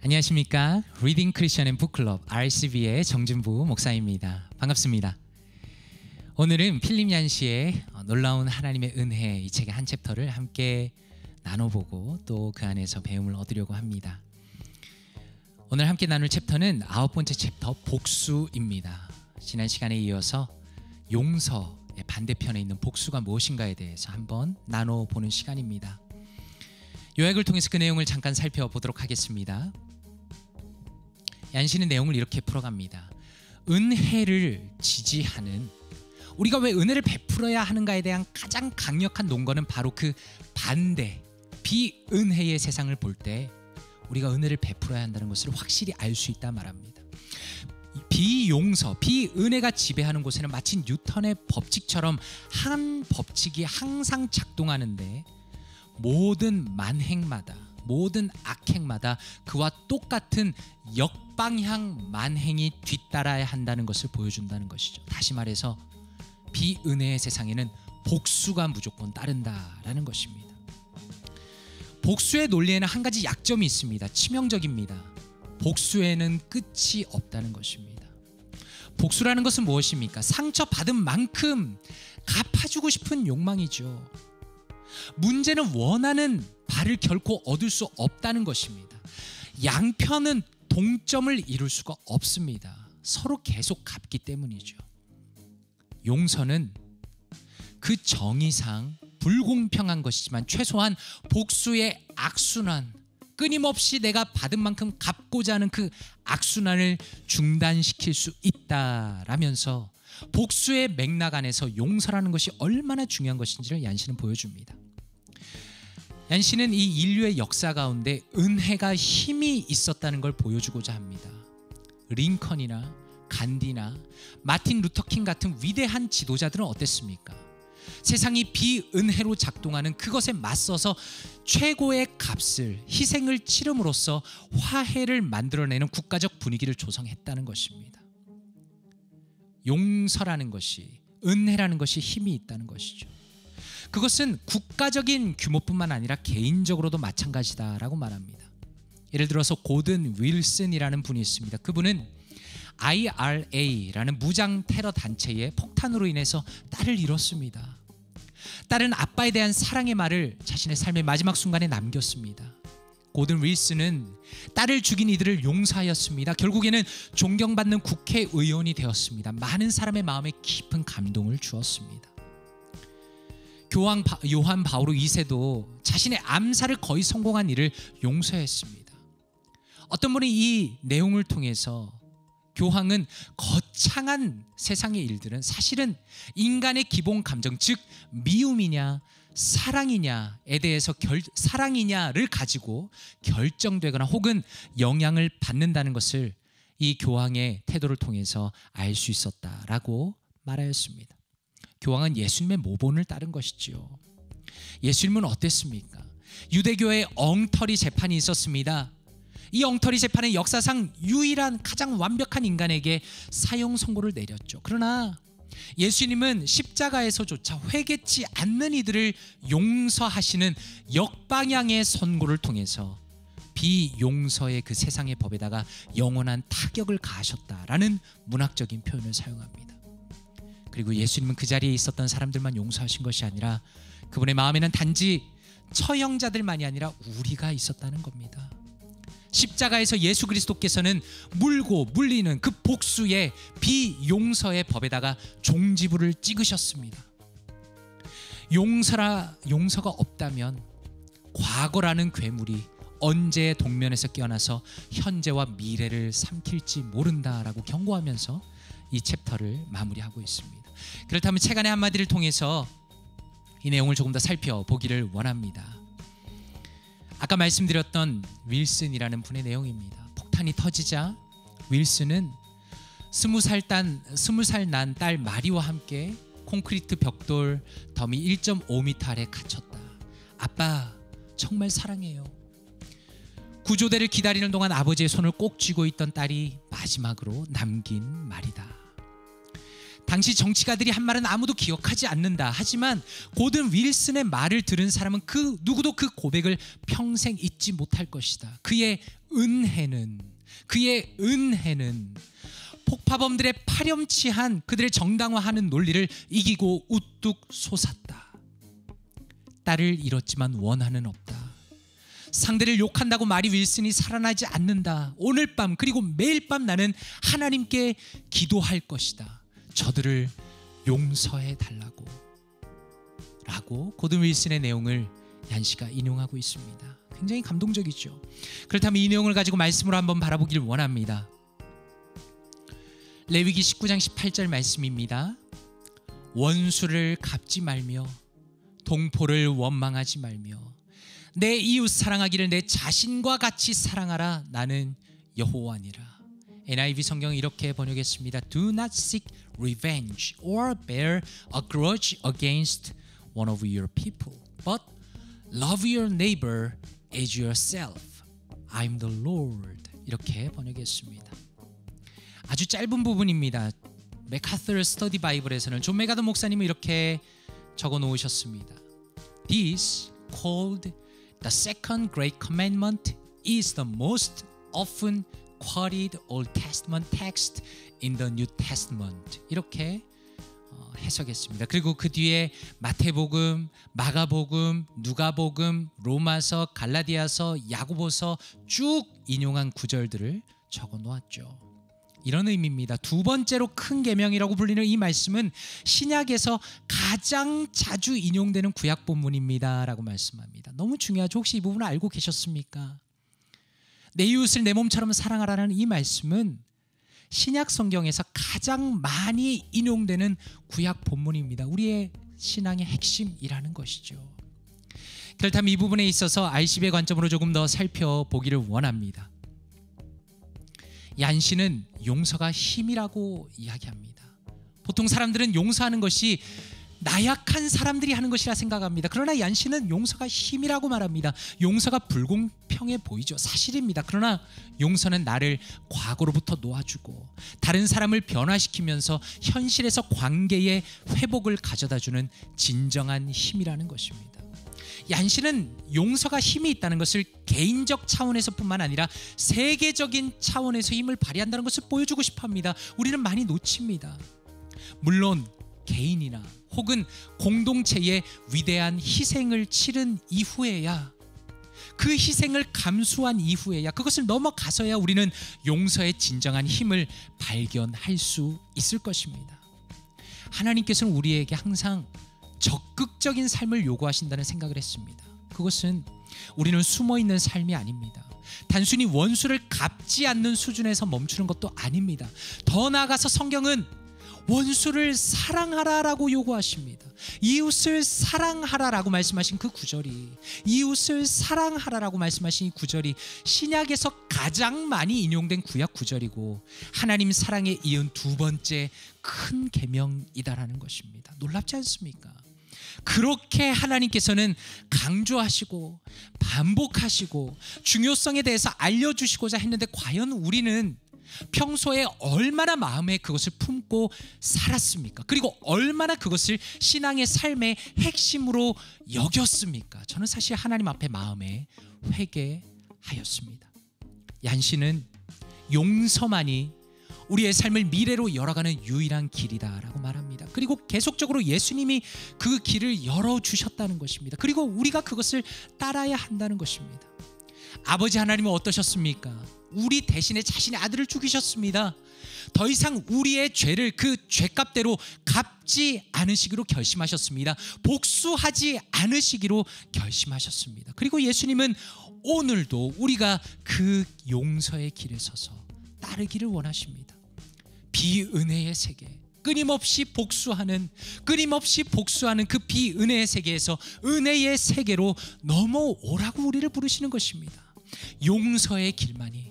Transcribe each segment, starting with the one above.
안녕하십니까? 리딩 크리스천 앤 북클럽 RCB의 정진부 목사입니다. 반갑습니다. 오늘은 필립 얀시의 놀라운 하나님의 은혜 이 책의 한 챕터를 함께 나눠보고 또 그 안에서 배움을 얻으려고 합니다. 오늘 함께 나눌 챕터는 9번째 챕터 복수입니다. 지난 시간에 이어서 용서의 반대편에 있는 복수가 무엇인가에 대해서 한번 나눠보는 시간입니다. 요약을 통해서 그 내용을 잠깐 살펴보도록 하겠습니다. 얀시는 내용을 이렇게 풀어갑니다. 은혜를 지지하는, 우리가 왜 은혜를 베풀어야 하는가에 대한 가장 강력한 논거는 바로 그 반대, 비은혜의 세상을 볼 때 우리가 은혜를 베풀어야 한다는 것을 확실히 알 수 있다 말합니다. 비용서, 비은혜가 지배하는 곳에는 마치 뉴턴의 법칙처럼 한 법칙이 항상 작동하는데 모든 만행마다, 모든 악행마다 그와 똑같은 역방향 만행이 뒤따라야 한다는 것을 보여준다는 것이죠. 다시 말해서 비은혜의 세상에는 복수가 무조건 따른다라는 것입니다. 복수의 논리에는 한 가지 약점이 있습니다. 치명적입니다. 복수에는 끝이 없다는 것입니다. 복수라는 것은 무엇입니까? 상처받은 만큼 갚아주고 싶은 욕망이죠. 문제는 원하는 바를 결코 얻을 수 없다는 것입니다. 양편은 동점을 이룰 수가 없습니다. 서로 계속 갚기 때문이죠. 용서는 그 정의상 불공평한 것이지만 최소한 복수의 악순환, 끊임없이 내가 받은 만큼 갚고자 하는 그 악순환을 중단시킬 수 있다라면서 복수의 맥락 안에서 용서라는 것이 얼마나 중요한 것인지를 얀시는 보여줍니다. 얀시는 이 인류의 역사 가운데 은혜가 힘이 있었다는 걸 보여주고자 합니다. 링컨이나 간디나 마틴 루터킹 같은 위대한 지도자들은 어땠습니까? 세상이 비은혜로 작동하는 그것에 맞서서 최고의 값을, 희생을 치름으로써 화해를 만들어내는 국가적 분위기를 조성했다는 것입니다. 용서라는 것이, 은혜라는 것이 힘이 있다는 것이죠. 그것은 국가적인 규모뿐만 아니라 개인적으로도 마찬가지다라고 말합니다. 예를 들어서 고든 윌슨이라는 분이 있습니다. 그분은 IRA라는 무장 테러 단체의 폭탄으로 인해서 딸을 잃었습니다. 딸은 아빠에 대한 사랑의 말을 자신의 삶의 마지막 순간에 남겼습니다. 고든 윌슨은 딸을 죽인 이들을 용서하였습니다. 결국에는 존경받는 국회의원이 되었습니다. 많은 사람의 마음에 깊은 감동을 주었습니다. 요한 바오로 2세도 자신의 암살을 거의 성공한 일을 용서했습니다. 어떤 분이 이 내용을 통해서 교황은 거창한 세상의 일들은 사실은 인간의 기본 감정, 즉 미움이냐 사랑이냐에 대해서 사랑이냐를 가지고 결정되거나 혹은 영향을 받는다는 것을 이 교황의 태도를 통해서 알 수 있었다라고 말하였습니다. 교황은 예수님의 모본을 따른 것이지요. 예수님은 어땠습니까? 유대교의 엉터리 재판이 있었습니다. 이 엉터리 재판은 역사상 유일한 가장 완벽한 인간에게 사형 선고를 내렸죠. 그러나 예수님은 십자가에서조차 회개치 않는 이들을 용서하시는 역방향의 선고를 통해서 비용서의 그 세상의 법에다가 영원한 타격을 가하셨다라는 문학적인 표현을 사용합니다. 그리고 예수님은 그 자리에 있었던 사람들만 용서하신 것이 아니라 그분의 마음에는 단지 처형자들만이 아니라 우리가 있었다는 겁니다. 십자가에서 예수 그리스도께서는 물고 물리는 그 복수의 비용서의 법에다가 종지부를 찍으셨습니다. 용서가 없다면 과거라는 괴물이 언제 동면에서 깨어나서 현재와 미래를 삼킬지 모른다라고 경고하면서 이 챕터를 마무리하고 있습니다. 그렇다면 책 안의 한마디를 통해서 이 내용을 조금 더 살펴보기를 원합니다. 아까 말씀드렸던 윌슨이라는 분의 내용입니다. 폭탄이 터지자 윌슨은 20살 난 딸 마리와 함께 콘크리트 벽돌 더미 1.5m 아래 갇혔다. 아빠 정말 사랑해요. 구조대를 기다리는 동안 아버지의 손을 꼭 쥐고 있던 딸이 마지막으로 남긴 말이다. 당시 정치가들이 한 말은 아무도 기억하지 않는다. 하지만 고든 윌슨의 말을 들은 사람은 그 누구도 그 고백을 평생 잊지 못할 것이다. 그의 은혜는 폭파범들의 파렴치한 그들의 정당화하는 논리를 이기고 우뚝 솟았다. 딸을 잃었지만 원한은 없다. 상대를 욕한다고 마리 윌슨이 살아나지 않는다. 오늘 밤 그리고 매일 밤 나는 하나님께 기도할 것이다. 저들을 용서해 달라고 라고 고든 윌슨의 내용을 얀시가 인용하고 있습니다. 굉장히 감동적이죠. 그렇다면 이 내용을 가지고 말씀으로 한번 바라보길 원합니다. 레위기 19장 18절 말씀입니다. 원수를 갚지 말며 동포를 원망하지 말며 내 이웃 사랑하기를 내 자신과 같이 사랑하라. 나는 여호와니라. NIV 성경은 이렇게 번역했습니다. Do not seek revenge or bear a grudge against one of your people, but love your neighbor as yourself. I'm the Lord. 이렇게 번역했습니다. 아주 짧은 부분입니다. 맥카서 스터디 바이블에서는 존 맥가더 목사님은 이렇게 적어 놓으셨습니다. This called the second great commandment is the most often quoted Old Testament text in the New Testament. 이렇게 해석했습니다. 그리고 그 뒤에 마태복음, 마가복음, 누가복음, 로마서, 갈라디아서, 야고보서 쭉 인용한 구절들을 적어 놓았죠. 이런 의미입니다. 두 번째로 큰 계명이라고 불리는 이 말씀은 신약에서 가장 자주 인용되는 구약 본문입니다 라고 말씀합니다. 너무 중요하죠. 혹시 이 부분을 알고 계셨습니까? 내 이웃을 내 몸처럼 사랑하라는 이 말씀은 신약 성경에서 가장 많이 인용되는 구약 본문입니다. 우리의 신앙의 핵심이라는 것이죠. 그렇다면 이 부분에 있어서 RCB의 관점으로 조금 더 살펴보기를 원합니다. 얀시는 용서가 힘이라고 이야기합니다. 보통 사람들은 용서하는 것이 나약한 사람들이 하는 것이라 생각합니다. 그러나 얀시는 용서가 힘이라고 말합니다. 용서가 불공평해 보이죠. 사실입니다. 그러나 용서는 나를 과거로부터 놓아주고 다른 사람을 변화시키면서 현실에서 관계의 회복을 가져다주는 진정한 힘이라는 것입니다. 얀시는 용서가 힘이 있다는 것을 개인적 차원에서뿐만 아니라 세계적인 차원에서 힘을 발휘한다는 것을 보여주고 싶어합니다. 우리는 많이 놓칩니다. 물론 개인이나 혹은 공동체의 위대한 희생을 치른 이후에야, 그 희생을 감수한 이후에야, 그것을 넘어가서야 우리는 용서의 진정한 힘을 발견할 수 있을 것입니다. 하나님께서는 우리에게 항상 적극적인 삶을 요구하신다는 생각을 했습니다. 그것은 우리는 숨어있는 삶이 아닙니다. 단순히 원수를 갚지 않는 수준에서 멈추는 것도 아닙니다. 더 나아가서 성경은 원수를 사랑하라라고 요구하십니다. 이웃을 사랑하라라고 말씀하신 그 구절이, 이웃을 사랑하라라고 말씀하신 이 구절이 신약에서 가장 많이 인용된 구약 구절이고 하나님 사랑에 이은 두 번째 큰 계명이다라는 것입니다. 놀랍지 않습니까? 그렇게 하나님께서는 강조하시고 반복하시고 중요성에 대해서 알려주시고자 했는데 과연 우리는 평소에 얼마나 마음에 그것을 품고 살았습니까? 그리고 얼마나 그것을 신앙의 삶의 핵심으로 여겼습니까? 저는 사실 하나님 앞에 마음에 회개하였습니다. 얀시는 용서만이 우리의 삶을 미래로 열어가는 유일한 길이다라고 말합니다. 그리고 계속적으로 예수님이 그 길을 열어주셨다는 것입니다. 그리고 우리가 그것을 따라야 한다는 것입니다. 아버지 하나님은 어떠셨습니까? 우리 대신에 자신의 아들을 죽이셨습니다. 더 이상 우리의 죄를 그 죄값대로 갚지 않으시기로 결심하셨습니다. 복수하지 않으시기로 결심하셨습니다. 그리고 예수님은 오늘도 우리가 그 용서의 길에 서서 따르기를 원하십니다. 비은혜의 세계, 끊임없이 복수하는 그 비은혜의 세계에서 은혜의 세계로 넘어오라고 우리를 부르시는 것입니다. 용서의 길만이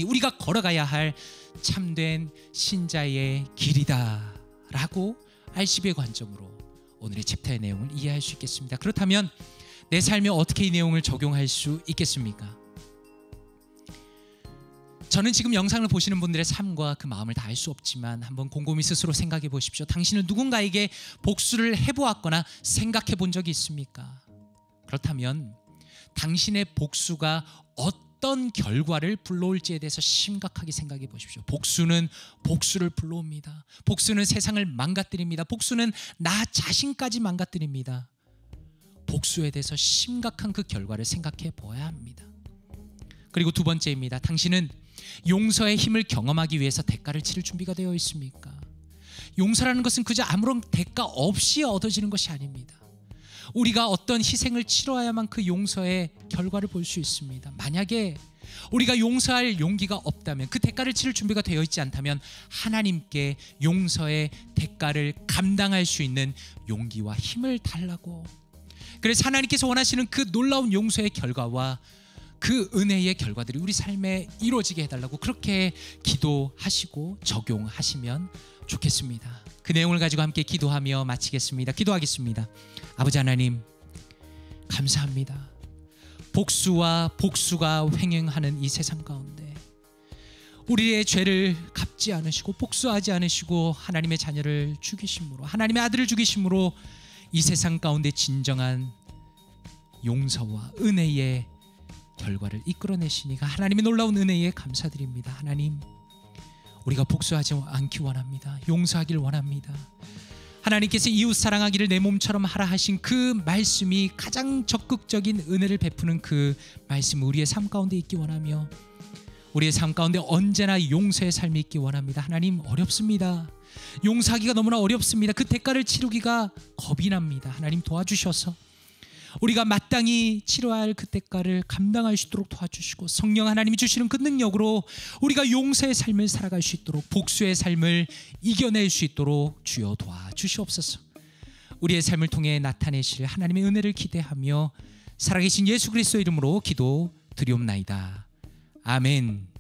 우리가 걸어가야 할 참된 신자의 길이다라고 RCB의 관점으로 오늘의 챕터의 내용을 이해할 수 있겠습니다. 그렇다면 내 삶에 어떻게 이 내용을 적용할 수 있겠습니까? 저는 지금 영상을 보시는 분들의 삶과 그 마음을 다 알 수 없지만 한번 곰곰이 스스로 생각해 보십시오. 당신은 누군가에게 복수를 해보았거나 생각해 본 적이 있습니까? 그렇다면 당신의 복수가 어떤 결과를 불러올지에 대해서 심각하게 생각해 보십시오. 복수는 복수를 불러옵니다. 복수는 세상을 망가뜨립니다. 복수는 나 자신까지 망가뜨립니다. 복수에 대해서 심각한 그 결과를 생각해 보아야 합니다. 그리고 두 번째입니다. 당신은 용서의 힘을 경험하기 위해서 대가를 치를 준비가 되어 있습니까? 용서라는 것은 그저 아무런 대가 없이 얻어지는 것이 아닙니다. 우리가 어떤 희생을 치러야만 그 용서의 결과를 볼 수 있습니다. 만약에 우리가 용서할 용기가 없다면, 그 대가를 치를 준비가 되어 있지 않다면 하나님께 용서의 대가를 감당할 수 있는 용기와 힘을 달라고. 그래서 하나님께서 원하시는 그 놀라운 용서의 결과와 그 은혜의 결과들이 우리 삶에 이루어지게 해달라고 그렇게 기도하시고 적용하시면 좋겠습니다. 그 내용을 가지고 함께 기도하며 마치겠습니다. 기도하겠습니다. 아버지 하나님, 감사합니다. 복수와 복수가 횡행하는 이 세상 가운데 우리의 죄를 갚지 않으시고 복수하지 않으시고 하나님의 자녀를 죽이심으로, 하나님의 아들을 죽이심으로 이 세상 가운데 진정한 용서와 은혜의 결과를 이끌어내시니까 하나님의 놀라운 은혜에 감사드립니다. 하나님, 우리가 복수하지 않기 원합니다. 용서하길 원합니다. 하나님께서 이웃 사랑하기를 내 몸처럼 하라 하신 그 말씀이 가장 적극적인 은혜를 베푸는 그 말씀, 우리의 삶 가운데 있기 원하며 우리의 삶 가운데 언제나 용서의 삶이 있기 원합니다. 하나님, 어렵습니다. 용서하기가 너무나 어렵습니다. 그 대가를 치르기가 겁이 납니다. 하나님, 도와주셔서 우리가 마땅히 치러야 할 그 대가를 감당할 수 있도록 도와주시고, 성령 하나님이 주시는 그 능력으로 우리가 용서의 삶을 살아갈 수 있도록, 복수의 삶을 이겨낼 수 있도록 주여 도와주시옵소서. 우리의 삶을 통해 나타내실 하나님의 은혜를 기대하며 살아계신 예수 그리스도 이름으로 기도 드리옵나이다. 아멘.